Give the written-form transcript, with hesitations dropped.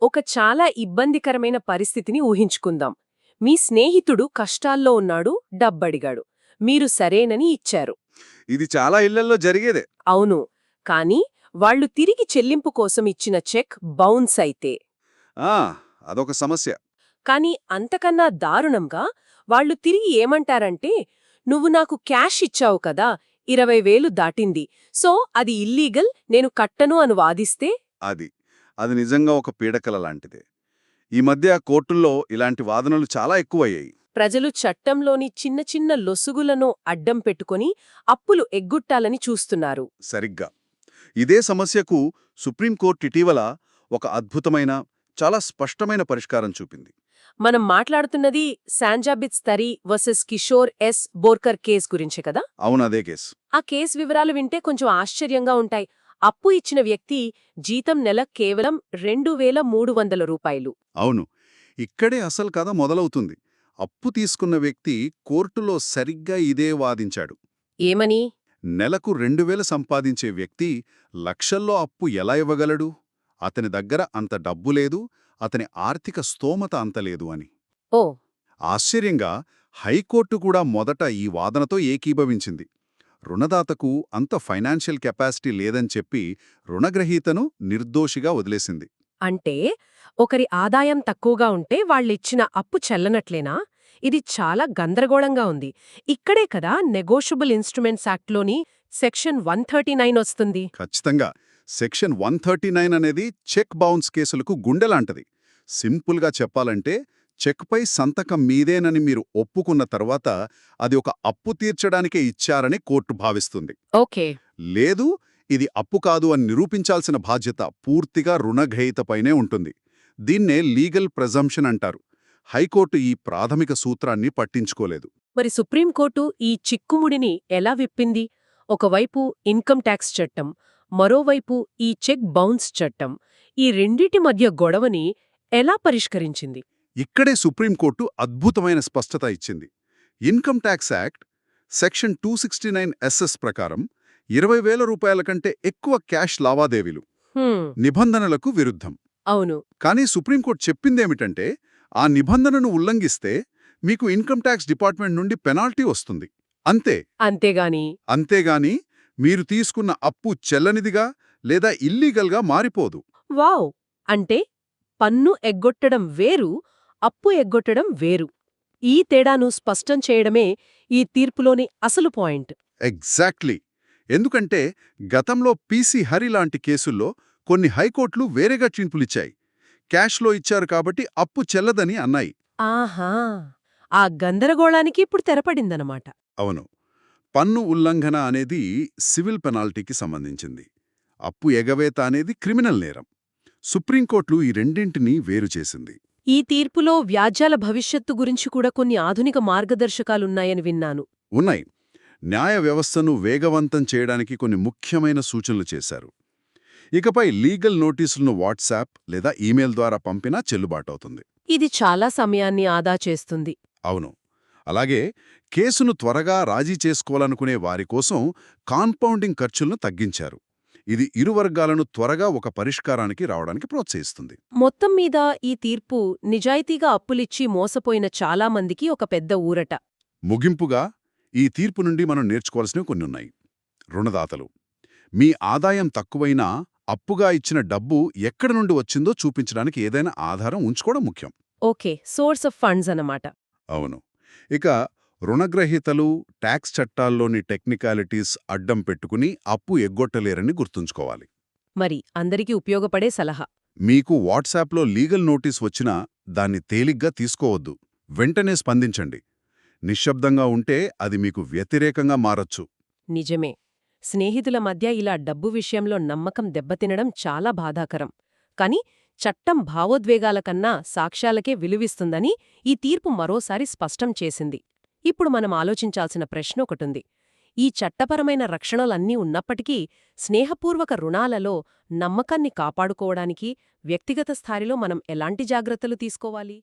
ఒక చాలా ఇబ్బందికరమైన పరిస్థితిని ఊహించుకుందాం. మీ స్నేహితుడు కష్టాల్లో ఉన్నాడు, డబ్బడిగాడు. మీరు సరేనని ఇచ్చారు. ఇది చాలా ఇళ్లల్లో జరిగేదే. అవును. కానీ వాళ్ళు తిరిగి చెల్లింపు కోసం ఇచ్చిన చెక్ బౌన్స్ అయితే. ఆ అదొక సమస్య. కానీ అంతకన్నా దారుణంగా వాళ్ళు తిరిగి ఏమంటారంటే, నువ్వు నాకు క్యాష్ ఇచ్చావు కదా, 20,000 దాటింది, సో అది ఇల్లీగల్, నేను కట్టను అని వాదిస్తే. అది అది నిజంగా ఒక పీడకల లాంటిదే. ఈ మధ్య కోర్టుల్లో ఇలాంటి వాదనలు చాలా ఎక్కువయ్యాయి. ప్రజలు చట్టంలోని చిన్న చిన్న లొసుగులను అడ్డం పెట్టుకుని అప్పులు ఎగ్గొట్టాలని చూస్తున్నారు. సరిగ్గా ఇదే సమస్యకు సుప్రీంకోర్టు ఇటీవల ఒక అద్భుతమైన, చాలా స్పష్టమైన పరిష్కారం చూపింది. మనం మాట్లాడుతున్నది శాంజాబిత్ తరీ versus Kishore S Borkar case గురించే కదా. అవునదే కేసు. ఆ కేసు వివరాలు వింటే కొంచెం ఆశ్చర్యంగా ఉంటాయి. అప్పు ఇచ్చిన వ్యక్తి జీతం నెల కేవలం 2,300 రూపాయలు. అవును, ఇక్కడే అసలు కథ మొదలవుతుంది. అప్పు తీసుకున్న వ్యక్తి కోర్టులో సరిగ్గా ఇదే వాదించాడు. ఏమని? నెలకు 2,000 సంపాదించే వ్యక్తి లక్షల్లో అప్పు ఎలా ఇవ్వగలడు? అతని దగ్గర అంత డబ్బు లేదు, అతని ఆర్థిక స్తోమత అంతలేదు అని. ఓ. ఆశ్చర్యంగా హైకోర్టు కూడా మొదట ఈ వాదనతో ఏకీభవించింది. రుణదాతకు అంత ఫైనాన్షియల్ కెపాసిటీ లేదని చెప్పి రుణగ్రహీతను నిర్దోషిగా వదిలేసింది. అంటే ఒకరి ఆదాయం తక్కువగా ఉంటే వాళ్ళిచ్చిన అప్పు చెల్లనట్లేనా? ఇది చాలా గందరగోళంగా ఉంది. ఇక్కడే కదా నెగోషియబుల్ ఇన్స్ట్రుమెంట్స్ యాక్ట్లోని సెక్షన్ 139 వస్తుంది. ఖచ్చితంగా సెక్షన్ 139 అనేది చెక్ బౌన్స్ కేసులకు గుండెలాంటది. సింపుల్గా చెప్పాలంటే, చెక్పై సంతకం మీదేనని మీరు ఒప్పుకున్న తర్వాత అది ఒక అప్పు తీర్చడానికే ఇచ్చారని కోర్టు భావిస్తుంది. ఓకే. లేదు, ఇది అప్పు కాదు అని నిరూపించాల్సిన బాధ్యత పూర్తిగా రుణగ్రహీతపైనే ఉంటుంది. దీన్నే లీగల్ ప్రెజంప్షన్ అంటారు. హైకోర్టు ఈ ప్రాథమిక సూత్రాన్ని పట్టించుకోలేదు. మరి సుప్రీంకోర్టు ఈ చిక్కుముడిని ఎలా విప్పింది? ఒకవైపు ఇన్కమ్ ట్యాక్స్ చట్టం, మరోవైపు ఈ చెక్ బౌన్స్ చట్టం. ఈ రెండిటి మధ్య గొడవని ఎలా పరిష్కరించింది? ఇక్కడే సుప్రీంకోర్టు అద్భుతమైన స్పష్టత ఇచ్చింది. Income tax act section 269 SS ప్రకారం 20,000 రూపాయల కంటే ఎక్కువ క్యాష్ లావాదేవీలు నిబంధనలకు విరుద్ధం. అవును. కానీ సుప్రీంకోర్టు చెప్పిందేమిటంటే, ఆ నిబంధనను ఉల్లంఘిస్తే మీకు ఇన్కమ్ ట్యాక్స్ డిపార్ట్మెంట్ నుండి పెనాల్టీ వస్తుంది. అంతే. అంతేగాని మీరు తీసుకున్న అప్పు చెల్లనిదిగా లేదా ఇల్లీగల్గా మారిపోదు. వావ్! అంటే పన్ను ఎగ్గొట్టడం వేరు, అప్పు ఎగ్గొట్టడం వేరు. ఈ తేడాను స్పష్టం చేయడమే ఈ తీర్పులోని అసలు పాయింట్. ఎగ్జాక్ట్లీ. ఎందుకంటే గతంలో పీసీ హరి లాంటి కేసుల్లో కొన్ని హైకోర్టులు వేరేగా తీర్పులిచ్చాయి. క్యాష్లో ఇచ్చారు కాబట్టి అప్పు చెల్లదని అన్నాయి. ఆహా! ఆ గందరగోళానికి ఇప్పుడు తెరపడిందనమాట. అవును. పన్ను ఉల్లంఘన అనేది సివిల్ పెనాల్టీకి సంబంధించింది. అప్పు ఎగవేత అనేది క్రిమినల్ నేరం. సుప్రీంకోర్టు ఈ రెండింటినీ వేరు చేసింది. ఈ తీర్పులో వ్యాజ్యాల భవిష్యత్తు గురించి కూడా కొన్ని ఆధునిక మార్గదర్శకాలున్నాయని విన్నాను. ఉన్నాయి. న్యాయ వ్యవస్థను వేగవంతం చేయడానికి కొన్ని ముఖ్యమైన సూచనలు చేశారు. ఇకపై లీగల్ నోటీసులను వాట్సాప్ లేదా ఈమెయిల్ ద్వారా పంపినా చెల్లుబాటవుతుంది. ఇది చాలా సమయాన్ని ఆదా చేస్తుంది. అవును. అలాగే కేసును త్వరగా రాజీ చేసుకోవాలనుకునే వారి కోసం కాంపౌండింగ్ ఖర్చులను తగ్గించారు. ఇది ఇరు వర్గాలను త్వరగా ఒక పరిష్కారానికి రావడానికి ప్రోత్సహిస్తుంది. మొత్తం మీద ఈ తీర్పు నిజాయితీగా అప్పులిచ్చి మోసపోయిన చాలామందికి ఒక పెద్ద ఊరట. ముగింపుగా ఈ తీర్పు నుండి మనం నేర్చుకోవాల్సినవి కొన్నున్నాయి. రుణదాతలు, మీ ఆదాయం తక్కువైనా అప్పుగా ఇచ్చిన డబ్బు ఎక్కడి నుండి వచ్చిందో చూపించడానికి ఏదైనా ఆధారం ఉంచుకోవడం ముఖ్యం. ఓకే, సోర్స్ ఆఫ్ ఫండ్స్ అన్నమాట. అవును. ఇక రుణగ్రహీతలు ట్యాక్స్ చట్టాల్లోని టెక్నికాలిటీస్ అడ్డం పెట్టుకుని అప్పు ఎగ్గొట్టలేరని గుర్తుంచుకోవాలి. మరి అందరికీ ఉపయోగపడే సలహా. మీకు వాట్సాప్లో లీగల్ నోటీస్ వచ్చినా దాన్ని తేలిగ్గా తీసుకోవద్దు. వెంటనే స్పందించండి. నిశ్శబ్దంగా ఉంటే అది మీకు వ్యతిరేకంగా మారచ్చు. నిజమే. స్నేహితుల మధ్య ఇలా డబ్బు విషయంలో నమ్మకం దెబ్బతినడం చాలా బాధాకరం. కాని చట్టం భావోద్వేగాల కన్నా సాక్ష్యాలకే విలువిస్తుందని ఈ తీర్పు మరోసారి స్పష్టం చేసింది. ఇప్పుడు మనం ఆలోచించాల్సిన ప్రశ్న ఒకటుంది. ఈ చట్టపరమైన రక్షణలన్నీ ఉన్నప్పటికీ స్నేహపూర్వక రుణాలలో నమ్మకాన్ని కాపాడుకోవడానికి వ్యక్తిగత స్థాయిలో మనం ఎలాంటి జాగ్రత్తలు తీసుకోవాలి?